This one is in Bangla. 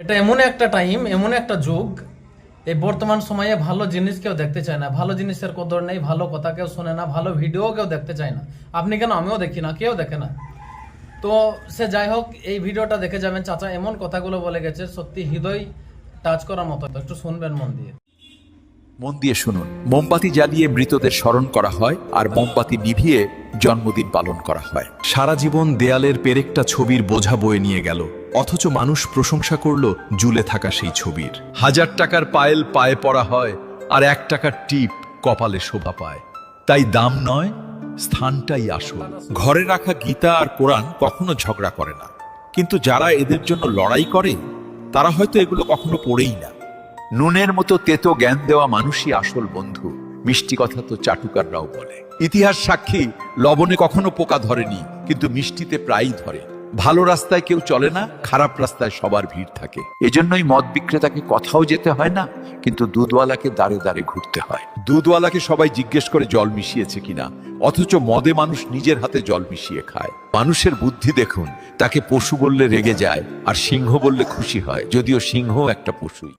এটা এমন একটা টাইম, এমন একটা যুগ, এই বর্তমান সময়ে ভালো জিনিস কেউ দেখতে চায় না, ভালো জিনিসের কদর নেই, ভালো কথা কেউ শোনে না, ভালো ভিডিও কেউ দেখতে চায় না। আপনি কেন, আমিও দেখি না, কেউ দেখে না। তো সে যাই হোক, এই ভিডিওটা দেখে যাবেন। চাচা এমন কথাগুলো বলে গেছে, সত্যি হৃদয় টাচ করার মতো। একটু শুনবেন মন দিয়ে। মন দিয়ে শুনুন। মোমবাতি জ্বালিয়ে মৃতদের স্মরণ করা হয়, আর মোমবাতি নিভিয়ে জন্মদিন পালন করা হয়। সারা জীবন দেয়ালের পেরেকটা ছবির বোঝা বয়ে নিয়ে গেল, অথচ মানুষ প্রশংসা করলো ঝুলে থাকা সেই ছবির। 1000 টাকার পায়েল পায়ে পরা হয়, আর 1 টাকার টিপ কপালে শোভা পায়। তাই দাম নয়, স্থানটাই আসল। ঘরে রাখা গীতা আর কোরআন কখনো ঝগড়া করে না, কিন্তু যারা এদের জন্য লড়াই করে তারা হয়তো এগুলো কখনো পড়েই না। নুনের মতো তেতো জ্ঞান দেওয়া মানুষই আসল বন্ধু। মিষ্টি কথা তো চাটুকাররাও বলে। ইতিহাস সাক্ষী, লবণে কখনো পোকা ধরেনি, কিন্তু মিষ্টিতে প্রায়ই ধরে। ভালো রাস্তায় কেউ চলে না, খারাপ রাস্তায় সবার ভিড় থাকে। এজন্যই মদ বিক্রেতাকে কথাও যেতে হয় না, কিন্তু দুধওয়ালাকে দাঁড়ে দাঁড়ে ঘুরতে হয়। দুধওয়ালাকে সবাই জিজ্ঞেস করে জল মিশিয়েছে কিনা, অথচ মদে মানুষ নিজের হাতে জল মিশিয়ে খায়। মানুষের বুদ্ধি দেখুন, তাকে পশু বললে রেগে যায়, আর সিংহ বললে খুশি হয়, যদিও সিংহ একটা পশুই।